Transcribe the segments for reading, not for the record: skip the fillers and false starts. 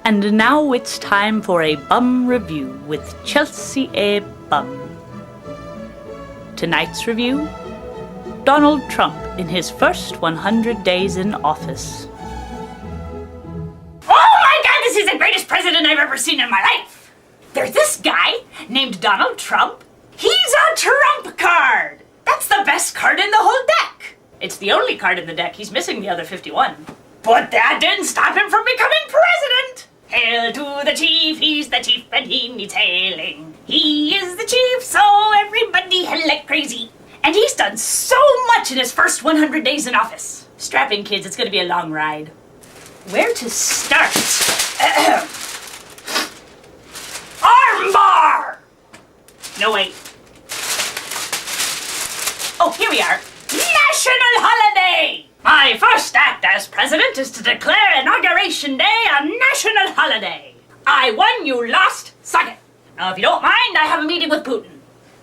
And now it's time for a bum review with Chelsea A. Bum. Tonight's review, Donald Trump in his first 100 days in office. Oh my God, this is the greatest president I've ever seen in my life! There's this guy named Donald Trump. He's a Trump card! That's the best card in the whole deck! It's the only card in the deck. He's missing the other 51. But that didn't stop him from becoming president! Hail to the chief, he's the chief and he needs hailing. He is the chief, so everybody hail like crazy. And he's done so much in his first 100 days in office. Strap in, kids, it's gonna be a long ride. Where to start? Armbar! No, wait. Oh, here we are. National holiday! My first act as president is to declare Inauguration Day a national holiday. I won, you lost, suck it. Now, if you don't mind, I have a meeting with Putin.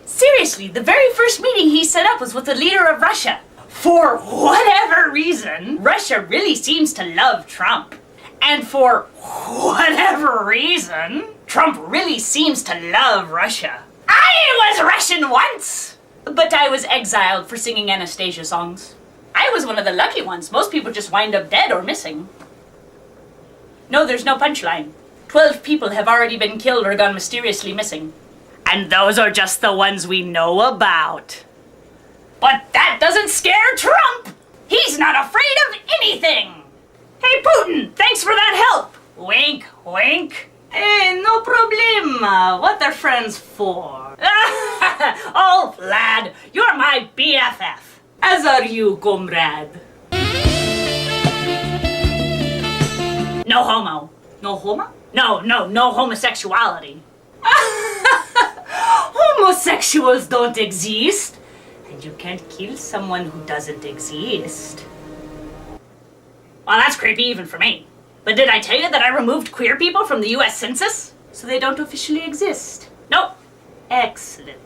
Seriously, the very first meeting he set up was with the leader of Russia. For whatever reason, Russia really seems to love Trump. And for whatever reason, Trump really seems to love Russia. I was Russian once, but I was exiled for singing Anastasia songs. I was one of the lucky ones. Most people just wind up dead or missing. No, there's no punchline. 12 people have already been killed or gone mysteriously missing. And those are just the ones we know about. But that doesn't scare Trump! He's not afraid of anything! Hey, Putin, thanks for that help! Wink, wink. Hey, no problema. What are friends for? Oh, Vlad, you're my BFF. As are you, comrade. No homo. No homo? No homosexuality. Homosexuals don't exist. And you can't kill someone who doesn't exist. Well, that's creepy even for me. But did I tell you that I removed queer people from the US Census? So they don't officially exist. Nope. Excellent.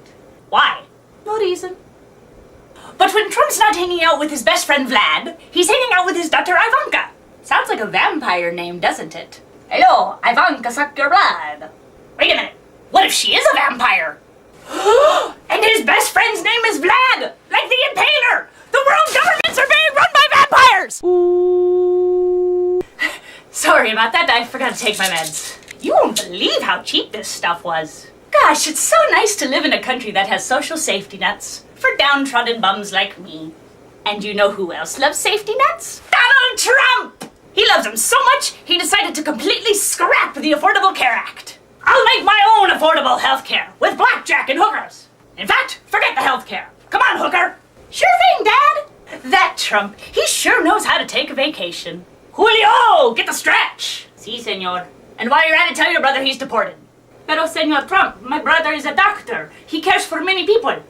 Why? No reason. But when Trump's not hanging out with his best friend Vlad, he's hanging out with his daughter Ivanka. Sounds like a vampire name, doesn't it? Hello, Ivanka, suck your blood. Wait a minute. What if she is a vampire? And his best friend's name is Vlad, like the Impaler. The world governments are being run by vampires. Ooh. Sorry about that. I forgot to take my meds. You won't believe how cheap this stuff was. Gosh, it's so nice to live in a country that has social safety nets for downtrodden bums like me. And you know who else loves safety nets? Donald Trump! He loves them so much, he decided to completely scrap the Affordable Care Act. I'll make my own affordable health care with blackjack and hookers. In fact, forget the health care. Come on, hooker. Sure thing, Dad. That Trump, he sure knows how to take a vacation. Julio, get the stretch. Si, senor. And while you're at it, tell your brother he's deported. Pero, Senor Trump, my brother is a doctor. He cares for many people.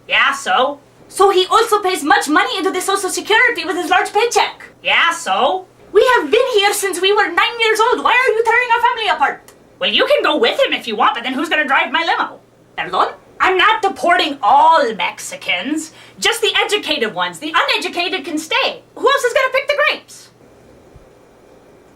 Yeah, so? So he also pays much money into the Social Security with his large paycheck. Yeah, so? We have been here since we were 9 years old. Why are you tearing our family apart? Well, you can go with him if you want, but then who's gonna drive my limo? Perdón? I'm not deporting all Mexicans. Just the educated ones. The uneducated can stay. Who else is gonna pick the grapes?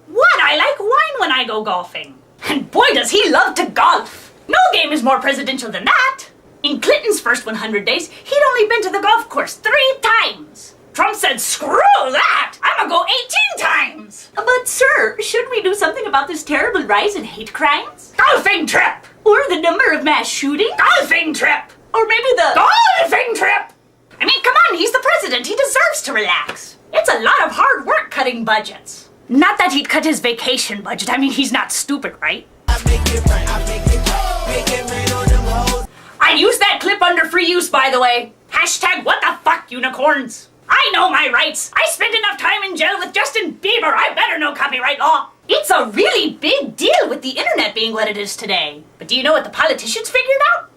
What? I like wine when I go golfing. And boy, does he love to golf. No game is more presidential than that. In Clinton's first 100 days, he'd only been to the golf course 3 times. Trump said, screw that! I'm gonna go 18 times! But sir, shouldn't we do something about this terrible rise in hate crimes? Golfing trip! Or the number of mass shootings? Golfing trip! Or maybe the golfing trip! I mean, come on, he's the president. He deserves to relax. It's a lot of hard work cutting budgets. Not that he'd cut his vacation budget. I mean, he's not stupid, right? I used that clip under free use, by the way. Hashtag what the fuck, unicorns. I know my rights. I spent enough time in jail with Justin Bieber. I better know copyright law. It's a really big deal with the internet being what it is today. But do you know what the politicians figured out?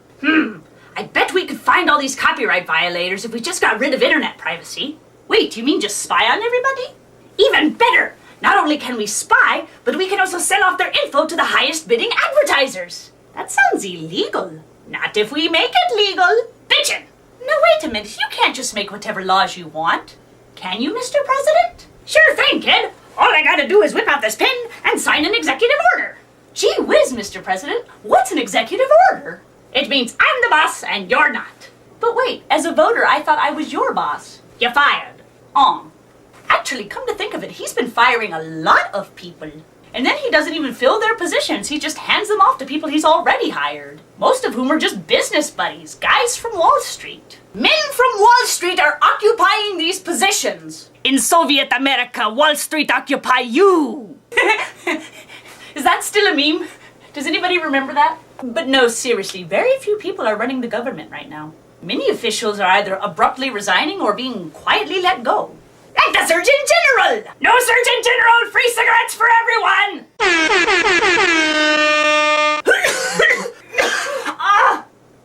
I bet we could find all these copyright violators if we just got rid of internet privacy. Wait, you mean just spy on everybody? Even better. Not only can we spy, but we can also sell off their info to the highest bidding advertisers. That sounds illegal. Not if we make it legal. Bitchin'. No, wait a minute. You can't just make whatever laws you want. Can you, Mr. President? Sure thing, kid. All I gotta do is whip out this pen and sign an executive order. Gee whiz, Mr. President, what's an executive order? It means I'm the boss and you're not. But wait, as a voter, I thought I was your boss. You're fired. Actually, come to think of it, he's been firing a lot of people. And then he doesn't even fill their positions. He just hands them off to people he's already hired. Most of whom are just business buddies, guys from Wall Street. Men from Wall Street are occupying these positions. In Soviet America, Wall Street occupy you. Is that still a meme? Does anybody remember that? But no, seriously, very few people are running the government right now. Many officials are either abruptly resigning or being quietly let go. Like the Surgeon General! No Surgeon General! Free cigarettes for everyone!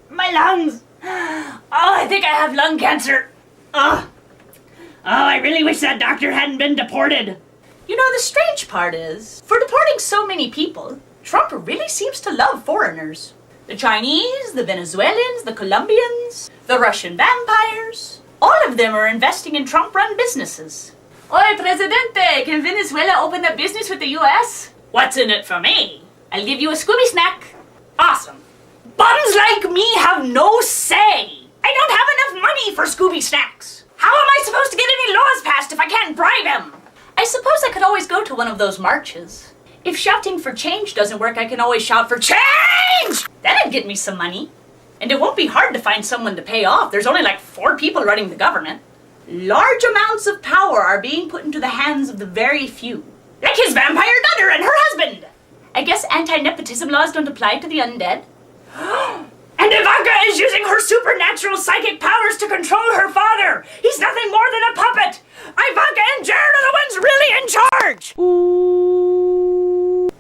My lungs! I think I have lung cancer. I really wish that doctor hadn't been deported. You know, the strange part is, for deporting so many people, Trump really seems to love foreigners. The Chinese, the Venezuelans, the Colombians, the Russian vampires. All of them are investing in Trump-run businesses. Oye, Presidente, can Venezuela open up business with the U.S.? What's in it for me? I'll give you a Scooby snack. Awesome. Bums like me have no say. I don't have enough money for Scooby snacks. How am I supposed to get any laws passed if I can't bribe them? I suppose I could always go to one of those marches. If shouting for change doesn't work, I can always shout for change! That'd get me some money. And it won't be hard to find someone to pay off. There's only like 4 people running the government. Large amounts of power are being put into the hands of the very few. Like his vampire daughter and her husband. I guess anti-nepotism laws don't apply to the undead. And Ivanka is using her supernatural psychic powers to control her father. He's nothing more than a puppet. Ivanka and Jared are the ones really in charge.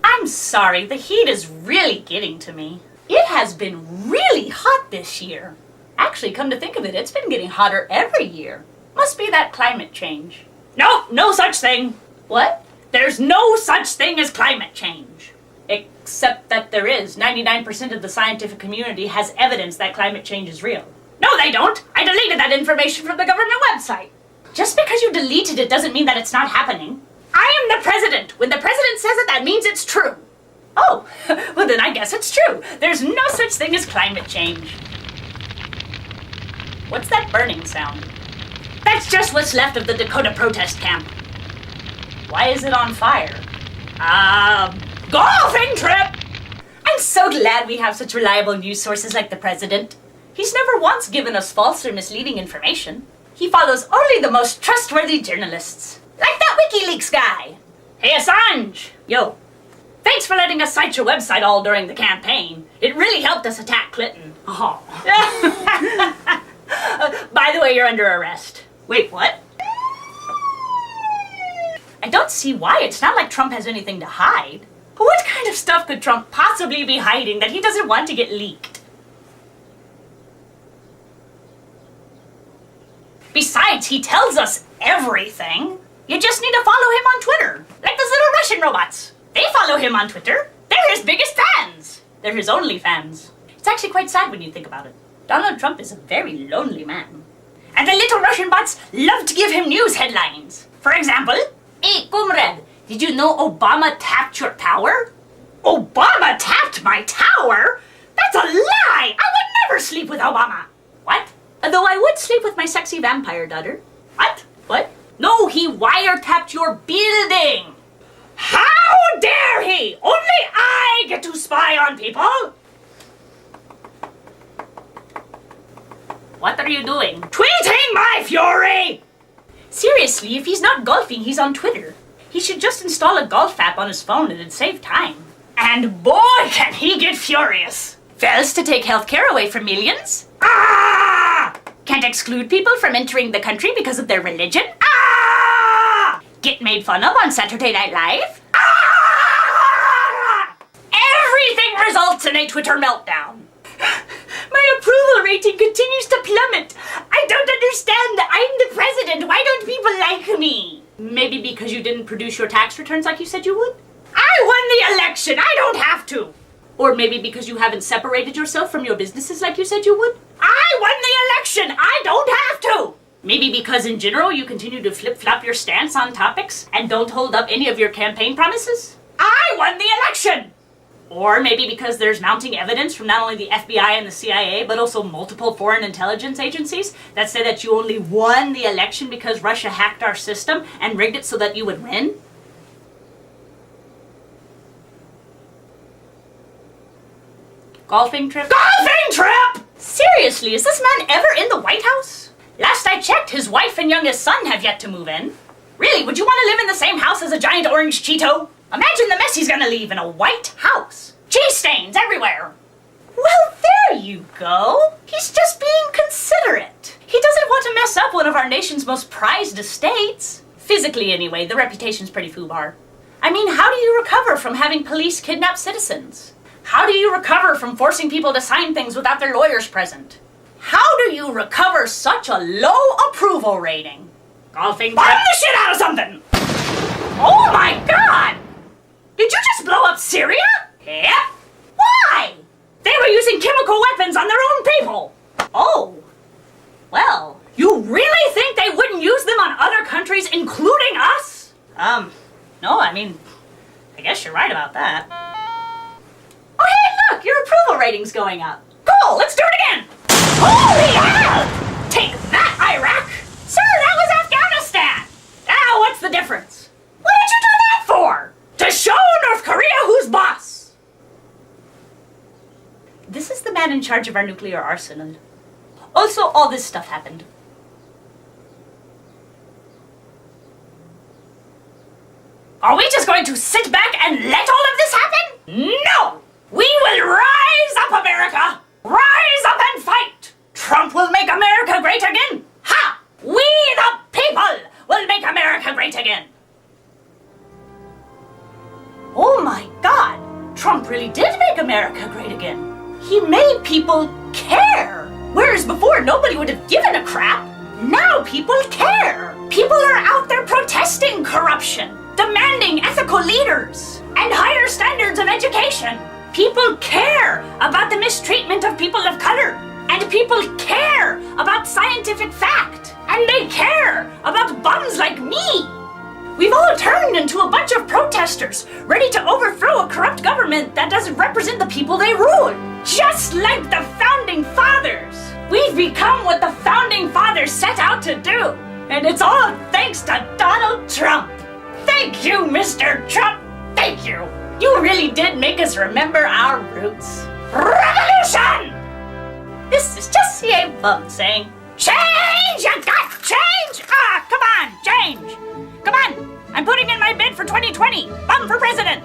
I'm sorry, the heat is really getting to me. It has been really hot this year. Actually, come to think of it, it's been getting hotter every year. Must be that climate change. No, no such thing. What? There's no such thing as climate change. Except that there is. 99% of the scientific community has evidence that climate change is real. No, they don't. I deleted that information from the government website. Just because you deleted it doesn't mean that it's not happening. I am the president. When the president says it, that means it's true. Oh, well then I guess it's true. There's no such thing as climate change. What's that burning sound? That's just what's left of the Dakota protest camp. Why is it on fire? Golfing trip! I'm so glad we have such reliable news sources like the president. He's never once given us false or misleading information. He follows only the most trustworthy journalists. Like that WikiLeaks guy. Hey Assange! Yo. Thanks for letting us cite your website all during the campaign. It really helped us attack Clinton. Oh. By the way, you're under arrest. Wait, what? I don't see why. It's not like Trump has anything to hide. What kind of stuff could Trump possibly be hiding that he doesn't want to get leaked? Besides, he tells us everything. You just need to follow him on Twitter. Like those little Russian robots. They follow him on Twitter. They're his biggest fans. They're his only fans. It's actually quite sad when you think about it. Donald Trump is a very lonely man. And the little Russian bots love to give him news headlines. For example, hey, comrade, did you know Obama tapped your tower? Obama tapped my tower? That's a lie! I would never sleep with Obama. What? Though I would sleep with my sexy vampire daughter. What? What? No, he wiretapped your building. How dare he? Only I get to spy on people. What are you doing? Tweeting my fury! Seriously, if he's not golfing, he's on Twitter. He should just install a golf app on his phone and it'd save time. And boy, can he get furious! Fails to take healthcare away from millions? Ah! Can't exclude people from entering the country because of their religion? Ah! Get made fun of on Saturday Night Live? Ah! Everything results in a Twitter meltdown. My approval rating continues to plummet. I don't understand. I'm the president. Why don't people like me? Maybe because you didn't produce your tax returns like you said you would? I won the election. I don't have to. Or maybe because you haven't separated yourself from your businesses like you said you would? I won the election. I don't have to. Maybe because in general you continue to flip-flop your stance on topics and don't hold up any of your campaign promises? I won the election. Or maybe because there's mounting evidence from not only the FBI and the CIA, but also multiple foreign intelligence agencies that say that you only won the election because Russia hacked our system and rigged it so that you would win. Golfing trip? Golfing trip! Seriously, is this man ever in the White House? Last I checked, his wife and youngest son have yet to move in. Really, would you want to live in the same house as a giant orange Cheeto? Imagine the mess he's gonna leave in a white house. Cheese stains everywhere. Well, there you go. He's just being considerate. He doesn't want to mess up one of our nation's most prized estates. Physically, anyway, the reputation's pretty foobar. I mean, how do you recover from having police kidnap citizens? How do you recover from forcing people to sign things without their lawyers present? How do you recover such a low approval rating? Golfing. Bomb the shit out of something! Oh my god! Did you just blow up Syria? Yep. Why? They were using chemical weapons on their own people. Oh. Well, you really think they wouldn't use them on other countries, including us? No, I mean, I guess you're right about that. Oh, hey, look, your approval rating's going up. Cool, let's do it again. Holy hell! Take that, Iraq! Sir, that was Afghanistan! Now, what's the difference? What did you do that for? To show North Korea who's boss! This is the man in charge of our nuclear arsenal. Also, all this stuff happened. Are we just going to sit back and let all of this happen? No! We will rise up, America! Rise up and fight! Trump will make America great again! Ha! We the people will make America great again! Oh my god! Trump really did make America great again. He made people care! Whereas before nobody would have given a crap. Now people care! People are out there protesting corruption, demanding ethical leaders, and higher standards of education. People care about the mistreatment of people of color. And people care about scientific fact. And they care about bums like me. We've all turned into a bunch of protesters, ready to overthrow a corrupt government that doesn't represent the people they rule. Just like the Founding Fathers. We've become what the Founding Fathers set out to do. And it's all thanks to Donald Trump. Thank you, Mr. Trump. Thank you. You really did make us remember our roots. Revolution! This is just a bum saying, change! You got change! Ah, come on, change! Come on, I'm putting in my bid for 2020. Bum for president.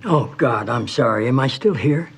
Oh, God, I'm sorry. Am I still here?